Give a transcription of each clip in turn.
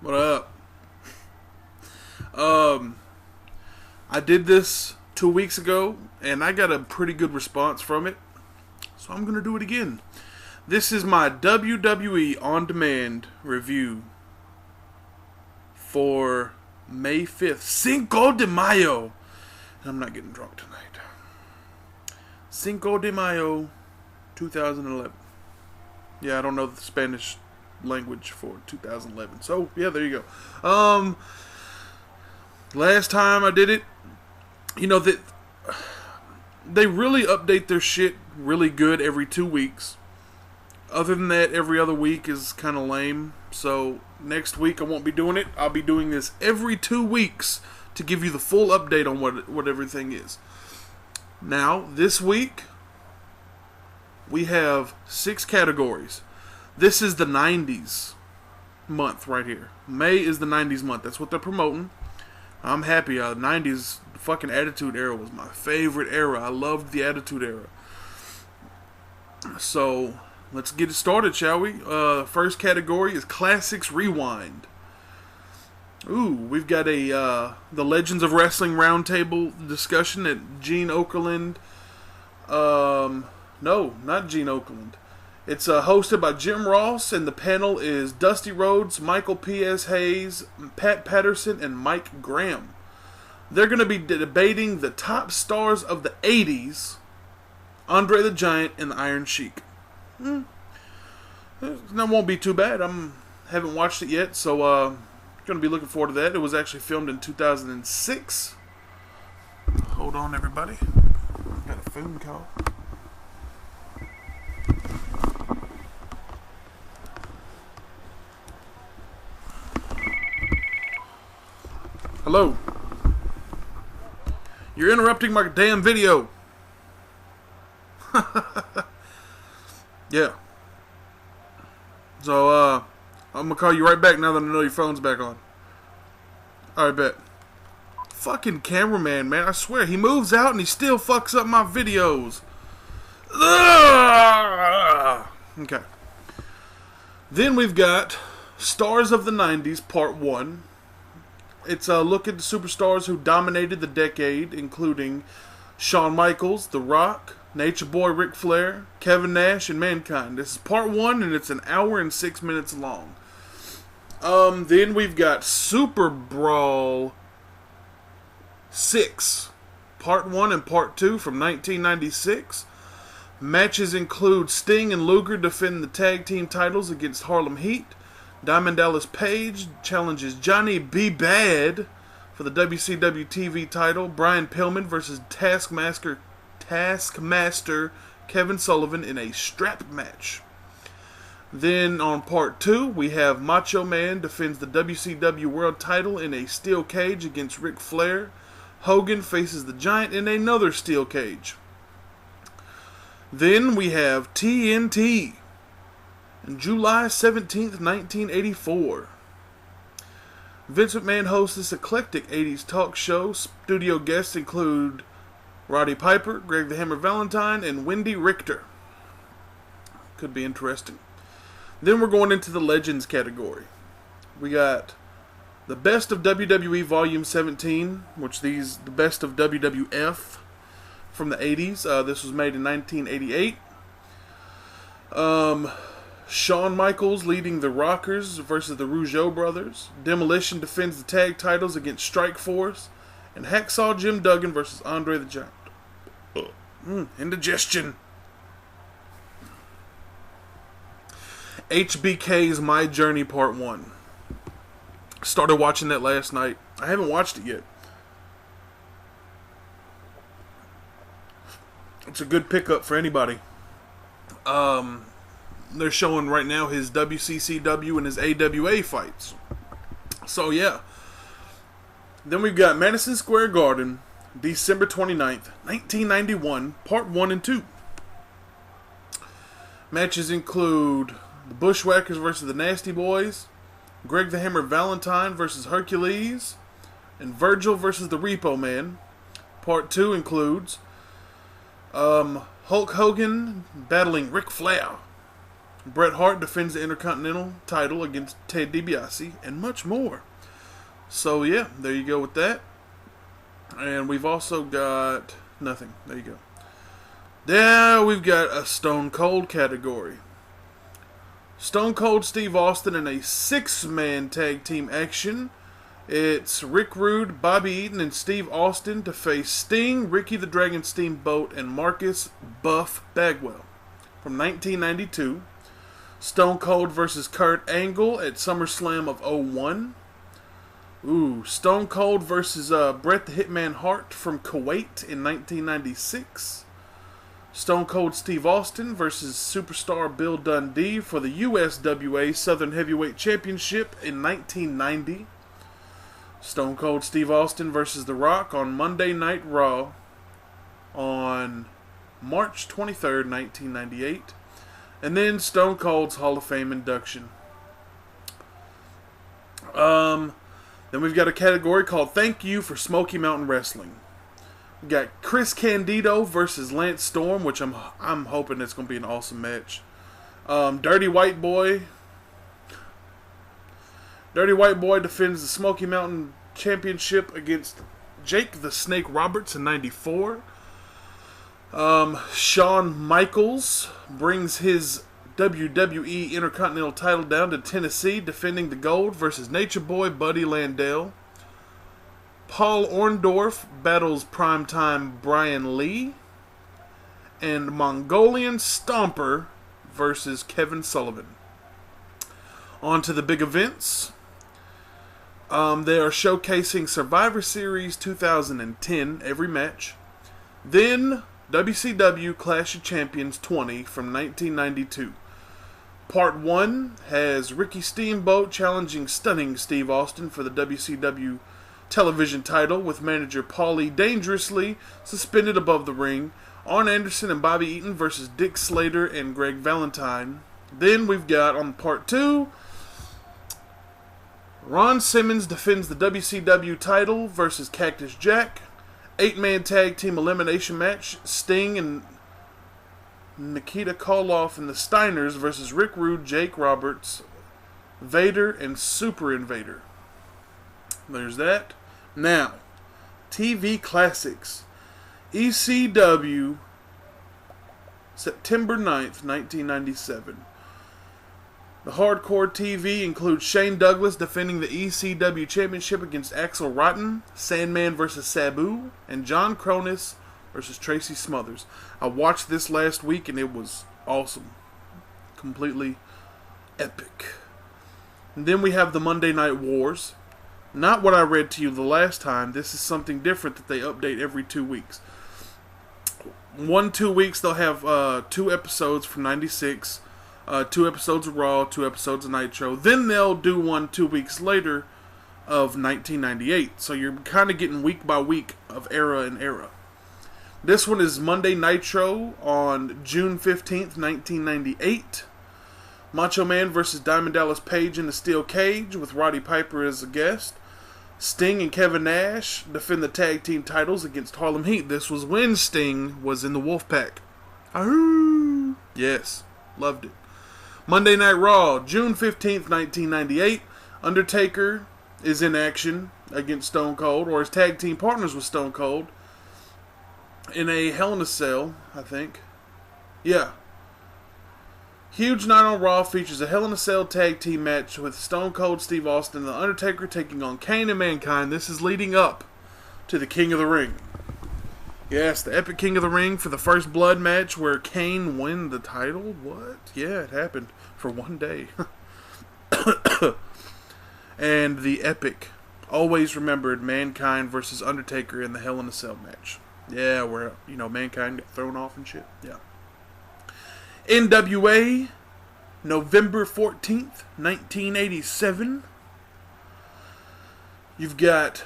What up? I did this 2 weeks ago, and I got a pretty good response from it, so I'm gonna do it again. This is my WWE OnDemand review for May 5th, Cinco de Mayo. And I'm not getting drunk tonight. Cinco de Mayo, 2011. Yeah, I don't know the Spanish language for 2011. So, yeah, there you go. Last time I did it, you know, that they really update their shit really good every 2 weeks. Other than that, every other week is kind of lame. So, next week I won't be doing it. I'll be doing this every 2 weeks to give you the full update on what everything is. Now, this week, we have 6 categories. This is the 90s month right here. May is the 90s month. That's what they're promoting. I'm happy. 90s, fucking Attitude Era was my favorite era. I loved the Attitude Era. So, let's get it started, shall we? First category is Classics Rewind. Ooh, we've got the Legends of Wrestling Roundtable discussion at Gene Okerlund. No, not Gene Okerlund. It's hosted by Jim Ross, and the panel is Dusty Rhodes, Michael P.S. Hayes, Pat Patterson, and Mike Graham. They're going to be debating the top stars of the 80s, Andre the Giant and the Iron Sheik. That won't be too bad. Haven't watched it yet, so going to be looking forward to that. It was actually filmed in 2006. Hold on, everybody. Got a phone call. Hello. You're interrupting my damn video. Yeah. So, I'm gonna call you right back now that I know your phone's back on. Alright, bet. Fucking cameraman, man. I swear, he moves out and he still fucks up my videos. Ugh! Okay. Then we've got Stars of the 90s, Part 1. It's a look at the superstars who dominated the decade, including Shawn Michaels, The Rock, Nature Boy Ric Flair, Kevin Nash, and Mankind. This is Part 1, and it's an hour and 6 minutes long. Then we've got Super Brawl 6, Part 1 and Part 2 from 1996. Matches include Sting and Luger defend the tag team titles against Harlem Heat. Diamond Dallas Page challenges Johnny B. Bad for the WCW TV title. Brian Pillman versus Taskmaster Kevin Sullivan in a strap match. Then on Part 2, we have Macho Man defends the WCW World title in a steel cage against Ric Flair. Hogan faces the Giant in another steel cage. Then we have TNT. July 17th, 1984. Vince McMahon hosts this eclectic 80s talk show. Studio guests include Roddy Piper, Greg the Hammer Valentine, and Wendy Richter. Could be interesting. Then we're going into the Legends category. We got the Best of WWE Volume 17, which the Best of WWF from the 80s. This was made in 1988. Shawn Michaels leading the Rockers versus the Rougeau brothers. Demolition defends the tag titles against Strike Force. And Hacksaw Jim Duggan versus Andre the Giant. Indigestion. HBK's My Journey Part 1. Started watching that last night. I haven't watched it yet. It's a good pickup for anybody. They're showing right now his WCCW and his AWA fights. So, yeah. Then we've got Madison Square Garden, December 29th, 1991, Part 1 and 2. Matches include the Bushwhackers versus the Nasty Boys, Greg the Hammer Valentine versus Hercules, and Virgil versus the Repo Man. Part 2 includes Hulk Hogan battling Ric Flair. Bret Hart defends the Intercontinental title against Ted DiBiase, and much more. So yeah, there you go with that. And we've also got nothing. There you go. There we've got a Stone Cold category. Stone Cold Steve Austin in a 6-man tag team action. It's Rick Rude, Bobby Eaton, and Steve Austin to face Sting, Ricky the Dragon Steamboat, and Marcus Buff Bagwell. From 1992, Stone Cold versus Kurt Angle at SummerSlam of 01. Stone Cold versus Bret the Hitman Hart from Kuwait in 1996. Stone Cold Steve Austin versus Superstar Bill Dundee for the USWA Southern Heavyweight Championship in 1990. Stone Cold Steve Austin versus The Rock on Monday Night Raw on March 23rd, 1998. And then Stone Cold's Hall of Fame induction. Then we've got a category called Thank You for Smoky Mountain Wrestling. We got Chris Candido versus Lance Storm, which I'm hoping it's going to be an awesome match. Dirty White Boy defends the Smoky Mountain Championship against Jake the Snake Roberts in 94. Shawn Michaels brings his WWE Intercontinental title down to Tennessee, defending the gold versus Nature Boy Buddy Landell. Paul Orndorff battles Primetime Brian Lee. And Mongolian Stomper versus Kevin Sullivan. On to the big events. They are showcasing Survivor Series 2010, every match. Then WCW Clash of Champions 20 from 1992. Part 1 has Ricky Steamboat challenging stunning Steve Austin for the WCW television title with manager Paulie dangerously suspended above the ring. Arn Anderson and Bobby Eaton versus Dick Slater and Greg Valentine. Then we've got on Part 2, Ron Simmons defends the WCW title versus Cactus Jack. 8-man tag team elimination match. Sting and Nikita Koloff and the Steiners versus Rick Rude, Jake Roberts, Vader, and Super Invader. There's that. Now, TV Classics. ECW, September 9th, 1997. The Hardcore TV includes Shane Douglas defending the ECW Championship against Axel Rotten, Sandman versus Sabu, and John Cronus versus Tracy Smothers. I watched this last week and it was awesome. Completely epic. And then we have the Monday Night Wars. Not what I read to you the last time. This is something different that they update every 2 weeks. 2 weeks they'll have 2 episodes from 96. 2 episodes of Raw, 2 episodes of Nitro. Then they'll do one 2 weeks later of 1998. So you're kind of getting week by week of era and era. This one is Monday Nitro on June 15th, 1998. Macho Man versus Diamond Dallas Page in the steel cage with Roddy Piper as a guest. Sting and Kevin Nash defend the tag team titles against Harlem Heat. This was when Sting was in the Wolfpack. Ahoo! Yes, loved it. Monday Night Raw, June 15th, 1998. Undertaker is in action against Stone Cold, or his tag team partners with Stone Cold, in a Hell in a Cell, I think. Yeah. Huge night on Raw features a Hell in a Cell tag team match with Stone Cold Steve Austin and The Undertaker taking on Kane and Mankind. This is leading up to the King of the Ring. Yes, the epic King of the Ring for the First Blood match where Kane won the title. What? Yeah, it happened for one day. And the epic, always remembered Mankind versus Undertaker in the Hell in a Cell match. Yeah, where, Mankind got thrown off and shit. Yeah. NWA, November 14th, 1987. You've got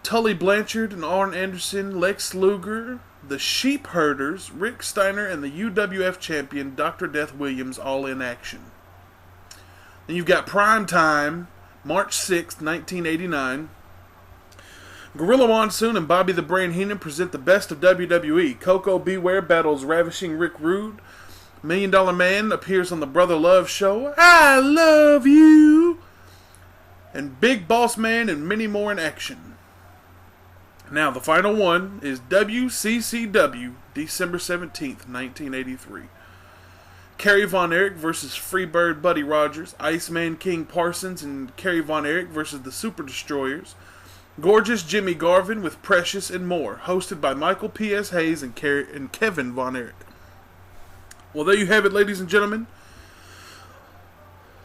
Tully Blanchard and Arn Anderson, Lex Luger, the Sheep Herders, Rick Steiner, and the UWF champion, Dr. Death Williams, all in action. Then you've got Prime Time, March 6th, 1989. Gorilla Monsoon and Bobby the Brain Heenan present the best of WWE. Coco Beware battles Ravishing Rick Rude. $1 Million Man appears on the Brother Love Show. I love you. And Big Boss Man and many more in action. Now, the final one is WCCW, December 17th, 1983. Kerry Von Erich versus Freebird Buddy Rogers. Iceman King Parsons and Kerry Von Erich versus the Super Destroyers. Gorgeous Jimmy Garvin with Precious and more. Hosted by Michael P.S. Hayes and Kevin Von Erich. Well, there you have it, ladies and gentlemen.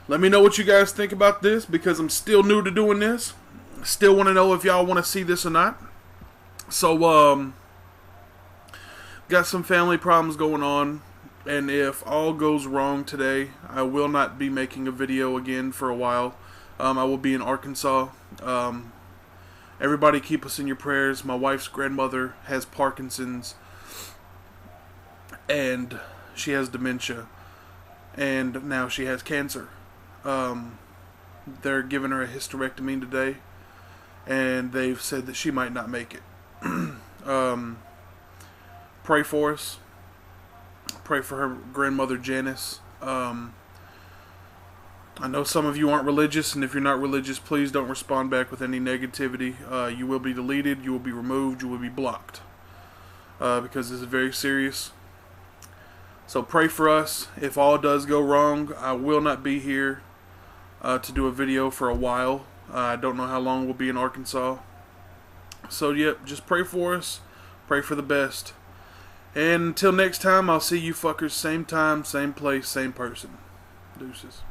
Let me know what you guys think about this, because I'm still new to doing this. Still want to know if y'all want to see this or not. So, got some family problems going on, and if all goes wrong today, I will not be making a video again for a while. I will be in Arkansas. Everybody keep us in your prayers. My wife's grandmother has Parkinson's, and she has dementia, and now she has cancer. They're giving her a hysterectomy today, and they've said that she might not make it. Pray for us. Pray for her grandmother Janice. I know some of you aren't religious, and if you're not religious, please don't respond back with any negativity. You will be deleted, you will be removed, you will be blocked, because this is very serious. So pray for us. If all does go wrong, I will not be here to do a video for a while. I don't know how long we'll be in Arkansas. So, yep, just pray for us. Pray for the best. And until next time, I'll see you fuckers same time, same place, same person. Deuces.